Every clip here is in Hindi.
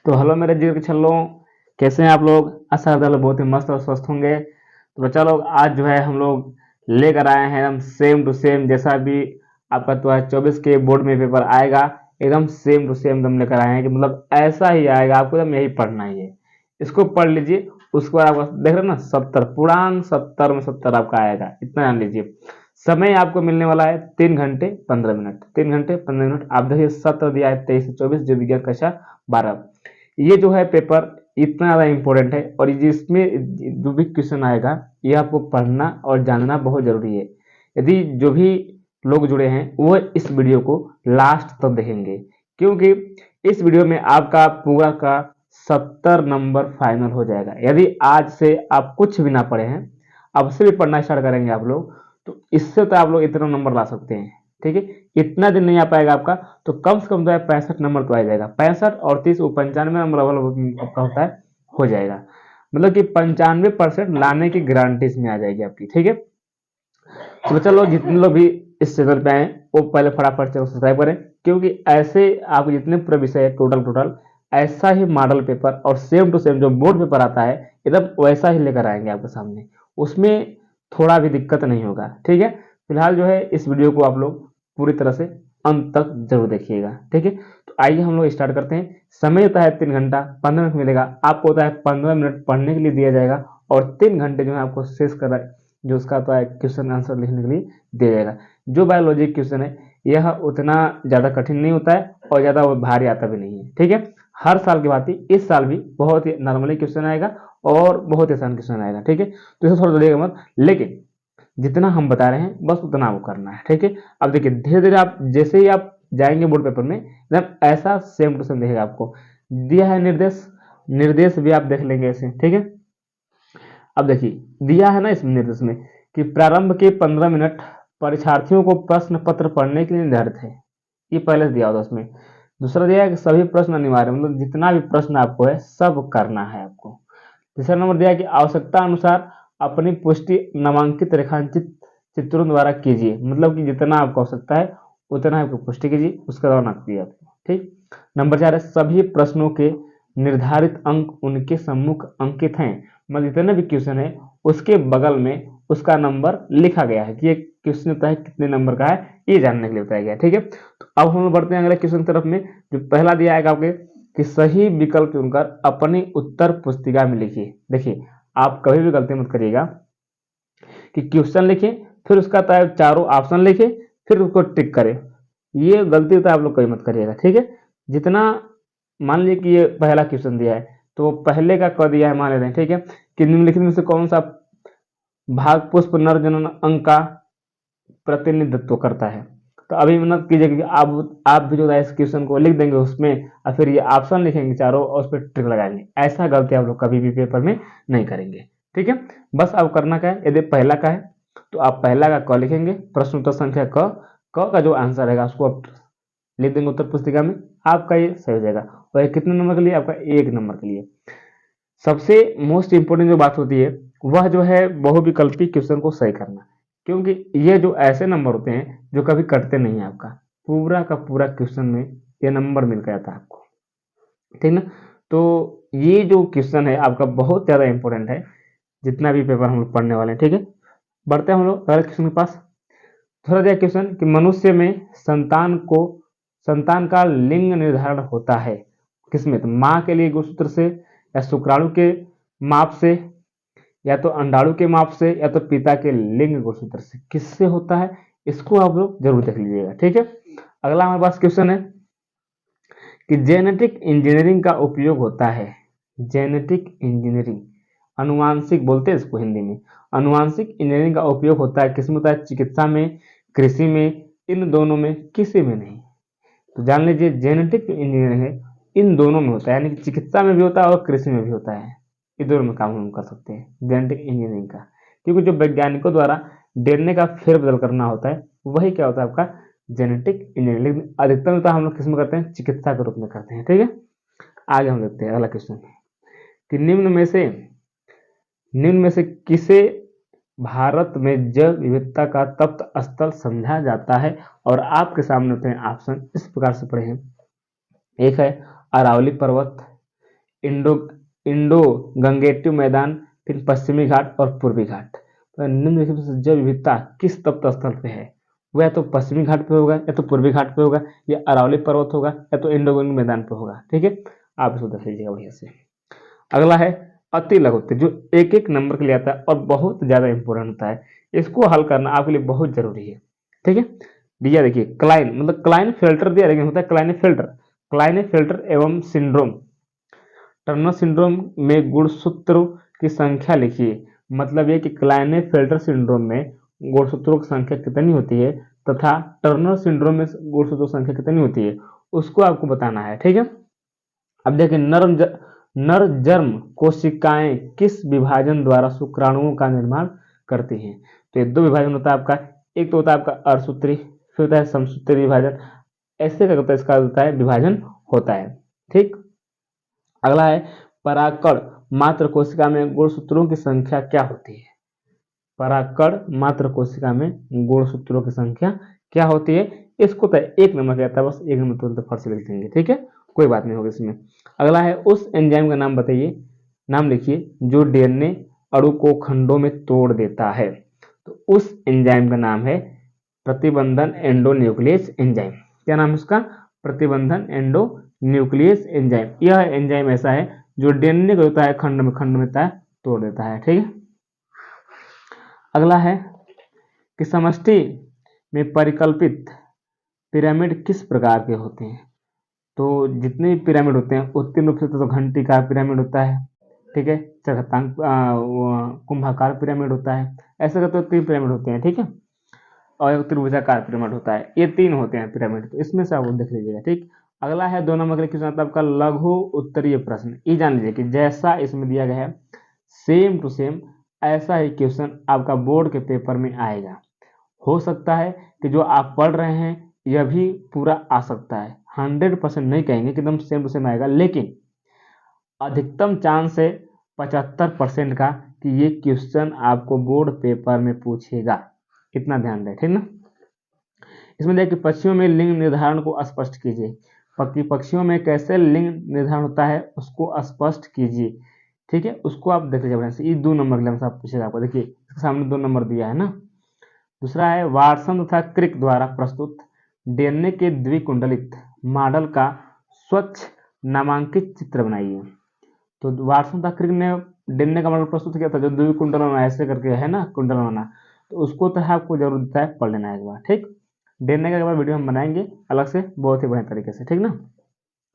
तो हेलो मेरे जिगर के छल्लों, कैसे हैं आप लोग। आशा करता हूँ बहुत ही मस्त और स्वस्थ होंगे। तो बच्चा लोग, आज जो है हम लोग लेकर आए हैं एकदम सेम टू सेम, जैसा भी आपका तो है 24 के बोर्ड में पेपर आएगा, एकदम सेम टू सेम एकदम लेकर आए हैं कि मतलब ऐसा ही आएगा, आपको एकदम यही पढ़ना ही है। इसको पढ़ लीजिए, उसके बाद आपको देख रहे हैं ना 70 पूर्णांक 70 में 70 आपका आएगा, इतना जान लीजिए। समय आपको मिलने वाला है 3 घंटे 15 मिनट, 3 घंटे 15 मिनट। आप देखिए सत्र दिया है 23 से 24, जो विज्ञान कक्षा 12। ये जो है पेपर इतना ज़्यादा इम्पोर्टेंट है, और जिसमें जो भी क्वेश्चन आएगा ये आपको पढ़ना और जानना बहुत ज़रूरी है। यदि जो भी लोग जुड़े हैं वो इस वीडियो को लास्ट तक देखेंगे, क्योंकि इस वीडियो में आपका पूरा का 70 नंबर फाइनल हो जाएगा। यदि आज से आप कुछ भी ना पढ़े हैं, अब से भी पढ़ना स्टार्ट करेंगे आप लोग, तो इससे तो आप लोग इतना नंबर ला सकते हैं। ठीक है, इतना दिन नहीं आ पाएगा आपका, तो कम से कम तो 65 नंबर तो आ जाएगा। 65 और 30 95 नंबर आपका होता है, हो जाएगा। मतलब कि 95% लाने की गारंटी इसमें आ जाएगी आपकी। ठीक है, तो चलो जितने लोग भी इस चैनल पे आए वो पहले फटाफट चैनल सब्सक्राइब करें, क्योंकि ऐसे आपको जितने पूरे विषय है टोटल ऐसा ही मॉडल पेपर और सेम टू सेम जो बोर्ड पेपर आता है एकदम वैसा ही लेकर आएंगे आपके सामने। उसमें थोड़ा भी दिक्कत नहीं होगा। ठीक है, फिलहाल जो है इस वीडियो को आप लोग पूरी तरह से अंत तक जरूर देखिएगा। ठीक है, तो आइए हम लोग स्टार्ट करते हैं। समय होता है 3 घंटा 15 मिनट मिलेगा आपको, होता है 15 मिनट पढ़ने के लिए दिया जाएगा, और 3 घंटे जो है आपको शेष कर जो उसका तो है क्वेश्चन आंसर लिखने के लिए दिया जाएगा। जो बायोलॉजी क्वेश्चन है यह उतना ज़्यादा कठिन नहीं होता है और ज़्यादा भारी आता भी नहीं है। ठीक है, हर साल की भांति इस साल भी बहुत ही नॉर्मली क्वेश्चन आएगा और बहुत ही आसान क्वेश्चन आएगा। ठीक है, तो इसे थोड़ा देखिएगा मत, लेकिन जितना हम बता रहे हैं बस उतना आपको करना है। ठीक है, अब देखिए धीरे धीरे आप जैसे ही आप जाएंगे बोर्ड पेपर में एकदम ऐसा सेम टू सेम दिखेगा। आपको दिया है निर्देश, निर्देश भी आप देख लेंगे ऐसे। ठीक है, अब देखिए दिया है ना इस निर्देश में कि प्रारंभ के 15 मिनट परीक्षार्थियों को प्रश्न पत्र पढ़ने के लिए निर्धारित है। ये पहले से दिया होता उसमें। दूसरा दिया है कि सभी प्रश्न अनिवार्य, मतलब जितना भी प्रश्न आपको है सब करना है आपको। तीसरा नंबर दिया है कि आवश्यकता अनुसार अपनी पुष्टि नामांकित रेखांकित चित्रों द्वारा कीजिए, मतलब कि जितना आपको आवश्यकता है उतना आपको पुष्टि कीजिए, उसके दौरान आपकी आपको। ठीक, नंबर 4 है सभी प्रश्नों के निर्धारित अंक उनके सम्मुख अंकित हैं, मतलब जितने भी क्वेश्चन है उसके बगल में उसका नंबर लिखा गया है कि ये क्वेश्चन होता है कितने नंबर का है, ये जानने के लिए बताया गया है। ठीक है, तो अब हम लोग बढ़ते हैं अगले क्वेश्चन की तरफ में। जो पहला दिया है आपके कि सही विकल्प चुनकर अपनी उत्तर पुस्तिका में लिखिए। देखिए आप कभी भी गलती मत करिएगा कि क्वेश्चन लिखें फिर उसका चारों ऑप्शन लिखें फिर उसको टिक करें, ये गलती तो आप लोग कभी मत करिएगा। ठीक है, जितना मान लीजिए कि ये पहला क्वेश्चन दिया है तो पहले का क दिया है, मान लेते हैं। ठीक है, कि निम्नलिखित में से कौन सा भाग पुष्प नर जनन अंक का प्रतिनिधित्व करता है। तो अभी मेहनत कीजिए कि आप भी जो है इस क्वेश्चन को लिख देंगे उसमें, और फिर ये ऑप्शन लिखेंगे चारों और उस पर टिक लगाएंगे। ऐसा गलती आप लोग कभी भी पेपर में नहीं करेंगे। ठीक है, बस अब करना क्या है, यदि पहला का है तो आप पहला का क लिखेंगे, प्रश्न उत्तर संख्या क का जो आंसर रहेगा उसको आप लिख देंगे उत्तर पुस्तिका में, आपका ये सही हो जाएगा। और ये कितने नंबर के लिए, आपका 1 नंबर के लिए। सबसे मोस्ट इंपोर्टेंट जो बात होती है वह जो है बहुविकल्पी क्वेश्चन को सही करना, क्योंकि ये जो ऐसे नंबर होते हैं जो कभी कटते नहीं है, आपका पूरा का पूरा क्वेश्चन में ये नंबर मिल जाता है आपको। ठीक ना, तो ये जो क्वेश्चन है आपका बहुत ज़्यादा इंपॉर्टेंट है, जितना भी पेपर हम लोग पढ़ने वाले हैं। ठीक है, बढ़ते हैं हम लोग अगले क्वेश्चन के पास। थोड़ा दिया क्वेश्चन कि मनुष्य में संतान का लिंग निर्धारण होता है किसमें, तो माँ के लिए गुणसूत्र से, या शुक्राणु के माप से, या तो अंडाणु के माप से, या तो पिता के लिंग गुणसूत्र से, किससे होता है इसको आप लोग जरूर देख लीजिएगा। ठीक है, अगला हमारे पास क्वेश्चन है कि जेनेटिक इंजीनियरिंग का उपयोग होता है। जेनेटिक इंजीनियरिंग, अनुवांशिक बोलते हैं इसको हिंदी में। अनुवांशिक इंजीनियरिंग का उपयोग होता है किसमें होता है, चिकित्सा में, कृषि में, इन दोनों में, किसी में नहीं। तो जान लीजिए जेनेटिक इंजीनियरिंग है इन दोनों में होता है, यानी कि चिकित्सा में भी होता है और कृषि में भी होता है। ये दोनों में काम हम कर सकते हैं जेनेटिक इंजीनियरिंग का, क्योंकि जो वैज्ञानिकों द्वारा डीएनए का फेरबदल करना होता है वही क्या होता है आपका जेनेटिक इंजीनियरिंग। लेकिन अधिकतर होता है हम लोग किसमें करते हैं, चिकित्सा के रूप में करते हैं। ठीक है, आगे हम देखते हैं अगला क्वेश्चन कि निम्न में से किसे भारत में जैव विविधता का तप्त स्थल समझा जाता है, और आपके सामने होते हैं ऑप्शन, इस प्रकार से पढ़े हैं। एक है अरावली पर्वत, इंडो इंडो गंगेटिव मैदान, फिर पश्चिमी घाट और पूर्वी घाट। तो निम्नलिखित में से जैव विविधता किस तप्त स्थल पे है? वह या तो पश्चिमी घाट पे होगा, या तो पूर्वी घाट पे होगा, या अरावली पर्वत होगा, या तो इंडो गंगेटिव मैदान पे होगा। ठीक है, आप इसको देख लीजिएगा बढ़िया से। अगला है अति लघु उत्तर, जो एक एक नंबर के लिए आता है और बहुत ज्यादा इंपॉर्टेंट होता है। इसको हल करना आपके लिए बहुत जरूरी है। ठीक है, दिया देखिए क्लाइन, मतलब क्लाइन फिल्टर दिया, लेकिन होता है क्लाइन फिल्टर एवं सिंड्रोम। टर्नर सिंड्रोम में गुणसूत्रों की संख्या लिखिए। मतलब ये कि क्लाइने फिल्टर सिंड्रोम में गुणसूत्रों की संख्या कितनी होती है तथा टर्नर सिंड्रोम में गुणसूत्रों की संख्या कितनी होती है, उसको आपको बताना है। ठीक है, अब देखिए नर जर्म कोशिकाएं किस विभाजन द्वारा शुक्राणुओं का निर्माण करती हैं? तो ये दो विभाजन होता है आपका, एक तो होता है आपका अर्धसूत्री, फिर होता है समसूत्री विभाजन। ऐसे क्या होता है, इसका होता है विभाजन होता है। ठीक, अगला है परागकण मात्र कोशिका में गुणसूत्रों की संख्या क्या होती है? परागकण मात्र कोशिका में गुणसूत्रों की संख्या क्या होती है? इसको तो एक नंबर कहता है, बस एक नंबर तुरंत फट से लिख देंगे। ठीक है, कोई बात नहीं होगी इसमें। अगला है उस एंजाइम का नाम बताइए, नाम लिखिए जो डीएनए अणु को खंडों में तोड़ देता है। तो उस एंजाइम का नाम है प्रतिबंधन एंडोन्यूक्लियस एंजाइम। क्या नाम है उसका? प्रतिबंधन एंडोन्यूक्लियस एंजाइम। यह एंजाइम ऐसा है जो डीएनए को होता है खंड में तोड़ देता है। ठीक है, अगला है कि समष्टि में परिकल्पित पिरामिड किस प्रकार के होते हैं? तो जितने भी पिरामिड होते हैं उत्तीर्ण रूप से तो घंटी का पिरामिड होता है। ठीक है, चरखतांग कुंभाकार पिरामिड होता है। ऐसे करते 3 पिरामिड होते हैं। ठीक है, और त्रिभुजाकार पिरामिड होता है। ये 3 होते हैं पिरामिड, तो इसमें से आप देख लीजिएगा। ठीक, अगला है 2 नंबर के क्वेश्चन आता है आपका लघु उत्तरीय प्रश्न। ये जान लीजिए कि जैसा इसमें दिया गया है सेम टू सेम ऐसा ही क्वेश्चन आपका बोर्ड के पेपर में आएगा। हो सकता है कि जो आप पढ़ रहे हैं यह भी पूरा आ सकता है, 100% नहीं कहेंगे कि एकदम सेम टू सेम आएगा, लेकिन अधिकतम चांस है 75% का कि ये क्वेश्चन आपको बोर्ड पेपर में पूछेगा। इतना ध्यान दें, ठीक ना। इसमें देखिए पक्षियों में लिंग निर्धारण को स्पष्ट कीजिए। पक्षियों में कैसे लिंग निर्धारण होता है उसको स्पष्ट कीजिए। ठीक है, उसको आप देख लीजिए। ये 2 नंबर के लिए पूछेगा आपको। देखिए इसके सामने 2 नंबर दिया है ना। दूसरा है वाटसन तथा क्रिक द्वारा प्रस्तुत डीएनए के द्विकुंडलित मॉडल का स्वच्छ नामांकित चित्र बनाइए। तो वाटसन तथा क्रिक ने डीएनए का मॉडल प्रस्तुत किया था, जो द्विकुंडल बना ऐसे करके है ना, कुंडल बना। तो उसको तो आपको जरूरत है पढ़ लेना एक बार। ठीक, डीएनए का एक बार वीडियो हम बनाएंगे अलग से, बहुत ही बढ़िया तरीके से। ठीक ना,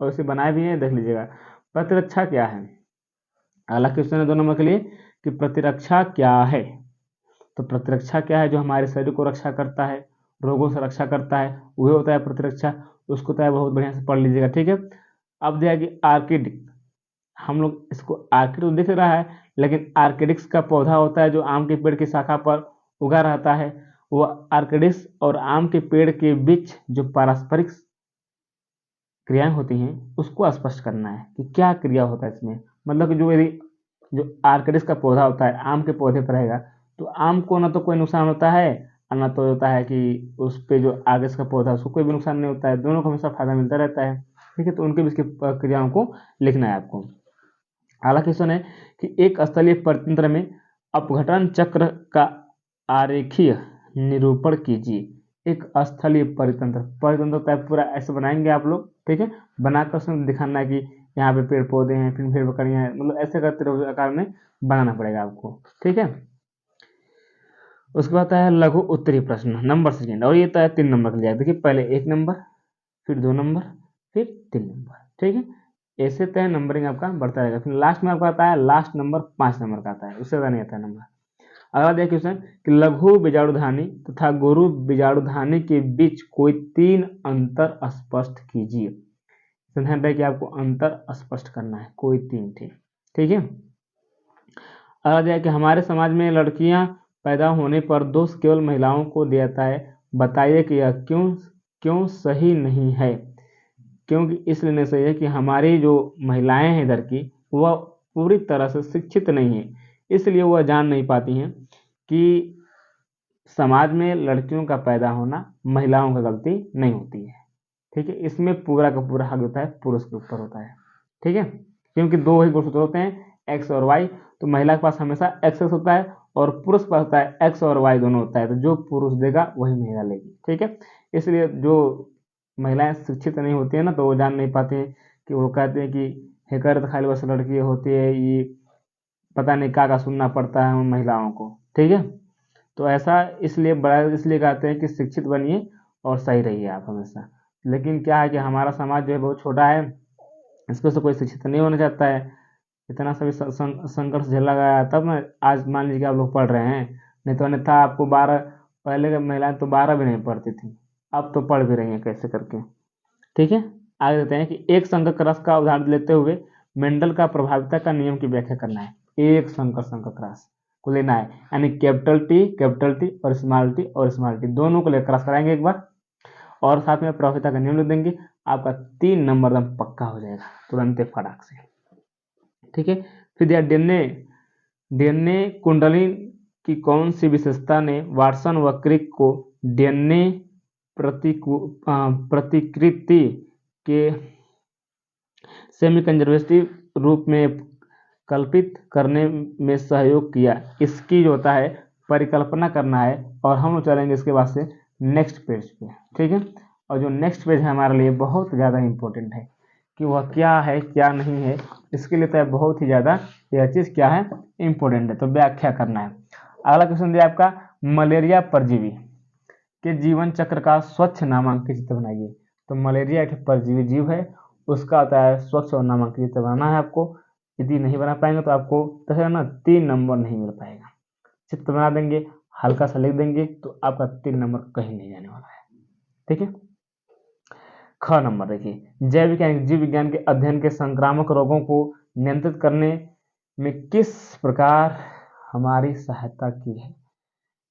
और इसे बनाए भी है, देख लीजिएगा। प्रतिरक्षा क्या है? अगला क्वेश्चन है 2 नंबर के लिए कि प्रतिरक्षा क्या है। तो प्रतिरक्षा क्या है? जो हमारे शरीर को रक्षा करता है, रोगों से रक्षा करता है, वही होता है प्रतिरक्षा। उसको तो बहुत बढ़िया से पढ़ लीजिएगा। ठीक है, अब दिया कि आर्किड, हम लोग इसको आर्किड तो दिख रहा है, लेकिन आर्किडिक्स का पौधा होता है जो आम के पेड़ की शाखा पर उगा रहता है। वो आर्किडिक्स और आम के पेड़ के बीच जो पारस्परिक क्रियाएं होती हैं उसको स्पष्ट करना है कि क्या क्रिया होता है इसमें। मतलब कि जो यदि जो आर्किडिक्स का पौधा होता है आम के पौधे पर रहेगा, तो आम को ना तो कोई नुकसान होता है और ना तो होता है कि उस पे जो आगे का पौधा उसको कोई भी नुकसान नहीं होता है, दोनों को हमेशा फायदा मिलता रहता है। ठीक है, तो उनके बीच की क्रियाओं को लिखना है आपको। अगला क्वेश्चन है कि एक स्थलीय परितंत्र में अपघटन चक्र का आरेखीय निरूपण कीजिए। एक स्थलीय परितंत्र पूरा ऐसे बनाएंगे आप लोग। ठीक है, बनाकर उसमें दिखाना है कि यहाँ पे पेड़ पौधे हैं, फिर भेड़ बकरियां हैं, मतलब ऐसे करते रहो आकार में बनाना पड़ेगा आपको। ठीक है, उसके बाद है लघु उत्तरीय प्रश्न नंबर सेकेंड, और ये तो है 3 नंबर के लिए। देखिए पहले 1 नंबर, फिर 2 नंबर, फिर 3 नंबर। ठीक है, ऐसे तय नंबरिंग आपका बढ़ता रहेगा। फिर लास्ट में आपका आता है लास्ट नंबर 5 नंबर का आता है, उससे ज़्यादा नहीं आता है नंबर। अगला देखिए क्वेश्चन कि लघु बीजाणुधानी तथा गुरु बीजाणुधानी के बीच कोई 3 अंतर स्पष्ट कीजिए। ध्यान रहे कि आपको अंतर स्पष्ट करना है, कोई 3 थे। ठीक है, अगला देखिए कि हमारे समाज में लड़कियां पैदा होने पर दोष केवल महिलाओं को दिया है। बताइए कि यह क्यों सही नहीं है। क्योंकि इसलिए सही है कि हमारी जो महिलाएं हैं इधर की, वह पूरी तरह से शिक्षित नहीं है, इसलिए वह जान नहीं पाती हैं कि समाज में लड़कियों का पैदा होना महिलाओं का गलती नहीं होती है। ठीक है, इसमें पूरा का पूरा हक होता है पुरुष के ऊपर होता है। ठीक है, क्योंकि दो ही गुणसूत्र होते हैं, एक्स और वाई। तो महिला के पास हमेशा एक्स एक्स होता है और पुरुष के पास होता है एक्स और वाई दोनों होता है। तो जो पुरुष देगा वही महिला लेगी, ठीक है। इसलिए जो महिलाएं शिक्षित नहीं होती है ना, तो वो जान नहीं पाती हैं कि वो कहते हैं कि हैकर तो खाली बस लड़की होती है, ये पता नहीं क्या सुनना पड़ता है उन महिलाओं को, ठीक है। तो ऐसा इसलिए बड़ा इसलिए कहते हैं कि शिक्षित बनिए और सही रहिए आप हमेशा। लेकिन क्या है कि हमारा समाज जो है बहुत छोटा है, इसमें से कोई शिक्षित नहीं होना चाहता है। इतना सभी संघर्ष झेला गया तब ना आज मान लीजिए कि आप लोग पढ़ रहे हैं, नहीं तो अन्यथा आपको 12, पहले की महिलाएं तो 12 भी नहीं पढ़ती थी, अब तो पढ़ भी रही हैं कैसे करके, ठीक है। आगे देते हैं कि एक संघक रस का उदाहरण लेते हुए मेंडल का प्रभाविता का नियम की व्याख्या करना है। एक संघक रस को लेना है, यानी कैपिटल टी और स्मॉल टी दोनों को लेकर रस कराएंगे एक बार, और साथ में प्रभाविता का नियम लिख देंगे। आपका 3 नंबर एकदम पक्का हो जाएगा तुरंत फटाक से, ठीक है। फिर दिया डीएनए कुंडली की कौन सी विशेषता ने वाटसन व क्रिक को डीएनए प्रतिकृति के सेमी कंजर्वेटिव रूप में कल्पित करने में सहयोग किया। इसकी जो होता है परिकल्पना करना है, और हम लोग चलेंगे इसके बाद से नेक्स्ट पेज पे, ठीक है। और जो नेक्स्ट पेज है हमारे लिए बहुत ज़्यादा इम्पोर्टेंट है कि वह क्या है क्या नहीं है, इसके लिए तो बहुत ही ज़्यादा यह चीज़ क्या है इम्पोर्टेंट है, तो व्याख्या करना है। अगला क्वेश्चन दिया आपका, मलेरिया परजीवी के जीवन चक्र का स्वच्छ नामांकित चित्र बनाइए। तो मलेरिया एक परजीवी जीव है, उसका होता है स्वच्छ और नामांकित चित्र बनाना है आपको। यदि नहीं बना पाएंगे तो आपको तो ना 3 नंबर नहीं मिल पाएगा। चित्र बना देंगे, हल्का सा लिख देंगे, तो आपका 3 नंबर कहीं नहीं जाने वाला है, ठीक है। ख नंबर देखिए, जीव विज्ञान के अध्ययन के संक्रामक रोगों को नियंत्रित करने में किस प्रकार हमारी सहायता की है।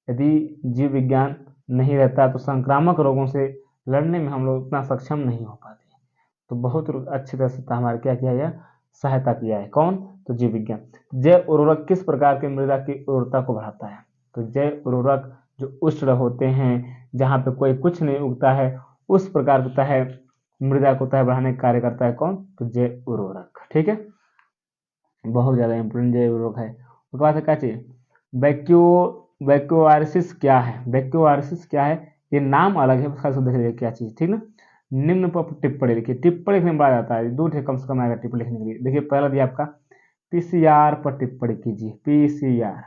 यदि जीव विज्ञान नहीं रहता तो संक्रामक रोगों से लड़ने में हम लोग उतना सक्षम नहीं हो पाते। तो बहुत अच्छी तरह से हमारे क्या किया है, सहायता किया है। कौन? तो जीव विज्ञान। जैव उर्वरक किस प्रकार के मृदा की उर्वरता को बढ़ाता है। तो जैव उर्वरक जो उष्ण होते हैं, जहाँ पे कोई कुछ नहीं उगता है, उस प्रकार होता है मृदा को बढ़ाने का कार्य करता है। कौन? तो जैव उर्वरक, ठीक है। बहुत ज़्यादा इंपोर्टेंट जैव उर्वरक है। उसके बाद क्या चाहिए, वैक्यूआरिसिस क्या है। वैक्यूआरिसिस क्या है, ये नाम अलग है, खास देख लीजिए क्या चीज़, ठीक ना। निम्न पर टिप्पणी लिखिए। टिप्पणी लिखने में बड़ा जाता है, 2 कम से कम आएगा टिप्पणी लिखने के लिए। देखिए पहला दिया आपका पीसीआर पर टिप्पणी कीजिए। पीसीआर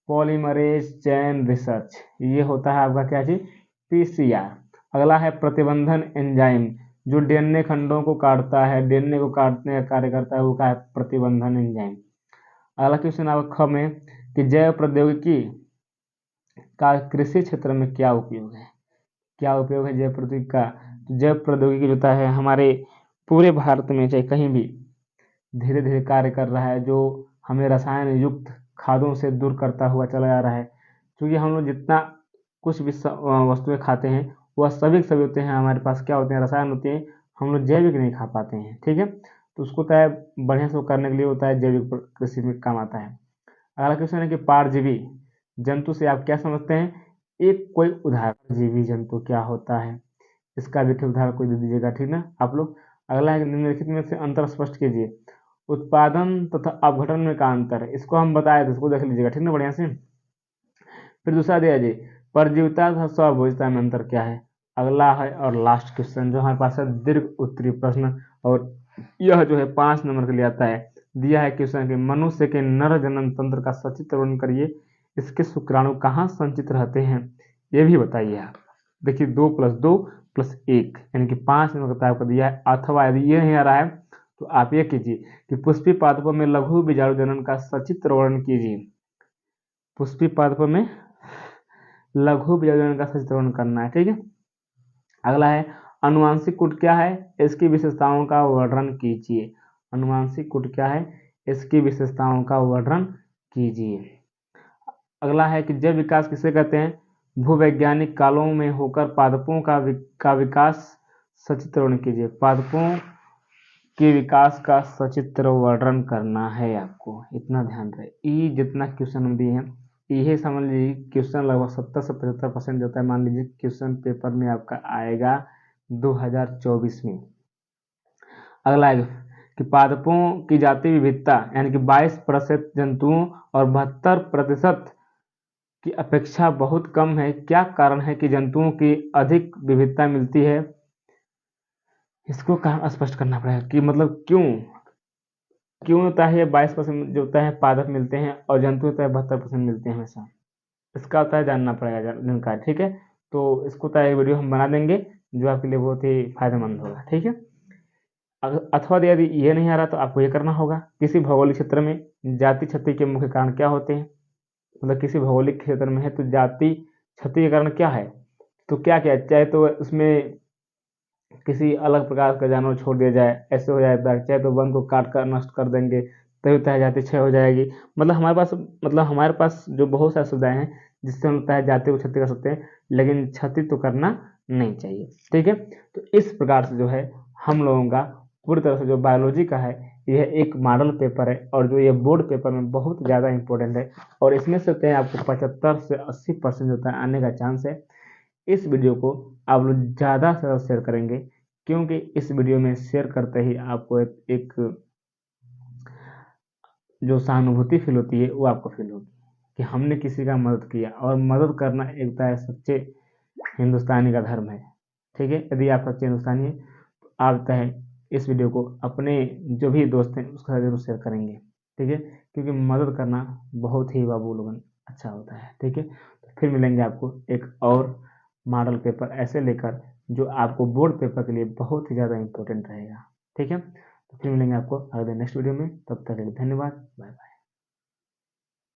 पॉलीमरेज चेन रिसर्च, ये होता है आपका क्या चीज, पीसीआर। अगला है प्रतिबंधन एंजाइम, जो डीएनए खंडों को काटता है, डीएनए को काटने का कार्य करता है, वो क्या है, प्रतिबंधन एंजाइम। अगला क्वेश्चन आपका ख में कि जैव प्रौद्योगिकी का कृषि क्षेत्र में क्या उपयोग है। क्या उपयोग है जैव प्रौद्योगिकी का। तो जैव प्रौद्योगिकी होता है हमारे पूरे भारत में चाहे कहीं भी धीरे धीरे कार्य कर रहा है, जो हमें रसायन युक्त खादों से दूर करता हुआ चला जा रहा है। क्योंकि हम लोग जितना कुछ भी वस्तुएं खाते हैं वह सभी के सभी होते हैं हमारे पास क्या होते हैं, रसायन होते हैं, हम लोग जैविक नहीं खा पाते हैं, ठीक है। तो उसको तय बढ़िया से करने के लिए होता है जैविक कृषि में काम आता है। अगला क्वेश्चन है कि पारजीवी जंतु से आप क्या समझते हैं। एक कोई उदाहरण जीवी जंतु क्या होता है, इसका भी उदाहरण कोई दे दीजिएगा, ठीक ना आप लोग। अगला है निम्नलिखित में से अंतर स्पष्ट कीजिए। उत्पादन तथा अपघटन में का अंतर है, इसको हम बताए थे, इसको देख लीजिएगा, ठीक ना बढ़िया से। फिर दूसरा दिया जी, परजीविता तथा स्वभोजिता में अंतर क्या है। अगला है और लास्ट क्वेश्चन जो हमारे पास है दीर्घ उत्तरीय प्रश्न, और यह जो है 5 नंबर के लिए आता है। दिया है क्वेश्चन कि मनुष्य के नर जनन तंत्र का सचित्र वर्णन करिए, इसके शुक्राणु कहाँ संचित रहते हैं, ये भी बताइए आप। देखिए 2 + 2 + 1 यानी कि 5 नंबर का आपको दिया है। अथवा यदि ये नहीं आ रहा है तो आप ये कीजिए कि पुष्पी पादपों में लघु बीजाणु जनन का सचित्र वर्णन कीजिए। पुष्पी पादपों में लघु बीजाणु जनन का सचित्र वर्णन करना है, ठीक है। अगला है अनुवांशिक कूट क्या है, इसकी विशेषताओं का वर्णन कीजिए। अनुवांशिक कूट क्या है, इसकी विशेषताओं का वर्णन कीजिए। अगला है कि जैव विकास किसे कहते हैं। भूवैज्ञानिक कालों में होकर पादपों का विकास सचित्र वर्णन कीजिए। पादपों के विकास का सचित्र वर्णन करना है आपको, इतना ध्यान रहे। ये जितना क्वेश्चन दिए हैं यही समझ लीजिए क्वेश्चन लगभग 70 से 75% होता है। मान लीजिए क्वेश्चन पेपर में आपका आएगा 2024 में। अगला है कि पादपों की जाति विविधता यानी कि 22% जंतुओं और 72% की अपेक्षा बहुत कम है। क्या कारण है कि जंतुओं की अधिक विविधता मिलती है? इसको कारण स्पष्ट करना पड़ेगा कि मतलब क्यों होता है ये 22% जो होता है पादप मिलते हैं और जंतु होता है 72% मिलते हैं हमेशा। इसका होता है जानना पड़ेगा जानकारी, ठीक है। तो इसको होता है वीडियो हम बना देंगे जो आपके लिए बहुत ही फायदेमंद होगा, ठीक है। अथवा यदि ये नहीं आ रहा तो आपको ये करना होगा, किसी भौगोलिक क्षेत्र में जाति क्षति के मुख्य कारण क्या होते हैं। मतलब किसी भौगोलिक क्षेत्र में है तो जाति क्षति के कारण क्या है, तो क्या क्या चाहे तो उसमें किसी अलग प्रकार का जानवर छोड़ दिया जाए, ऐसे हो जाता है, चाहे तो वन को काट कर नष्ट कर देंगे तभी होता है जाति क्षय हो जाएगी। मतलब हमारे पास जो बहुत सारी सुविधाएं हैं जिससे हम लगता है जाति को क्षति कर सकते हैं, लेकिन क्षति तो करना नहीं चाहिए, ठीक है। तो इस प्रकार से जो है हम लोगों का पूरी तरह से जो बायोलॉजी का है यह एक मॉडल पेपर है और जो ये बोर्ड पेपर में बहुत ज़्यादा इंपॉर्टेंट है और इसमें से होते हैं आपको 75 से 80% होता है आने का चांस है। इस वीडियो को आप लोग ज़्यादा से ज़्यादा शेयर करेंगे क्योंकि इस वीडियो में शेयर करते ही आपको एक जो सहानुभूति फील होती है वो आपको फील होगी कि हमने किसी का मदद किया और मदद करना एक तरह सच्चे हिंदुस्तानी का धर्म है, ठीक है। यदि आप सच्चे हिंदुस्तानी हैं तो आप चाहे इस वीडियो को अपने जो भी दोस्त हैं उसके साथ जरूर शेयर करेंगे, ठीक है, क्योंकि मदद करना बहुत ही बाबू लोगन अच्छा होता है, ठीक है। तो फिर मिलेंगे आपको एक और मॉडल पेपर ऐसे लेकर जो आपको बोर्ड पेपर के लिए बहुत ही ज़्यादा इंपॉर्टेंट रहेगा, ठीक है। तो फिर मिलेंगे आपको अगले नेक्स्ट वीडियो में, तब तक के लिए धन्यवाद, बाय बाय।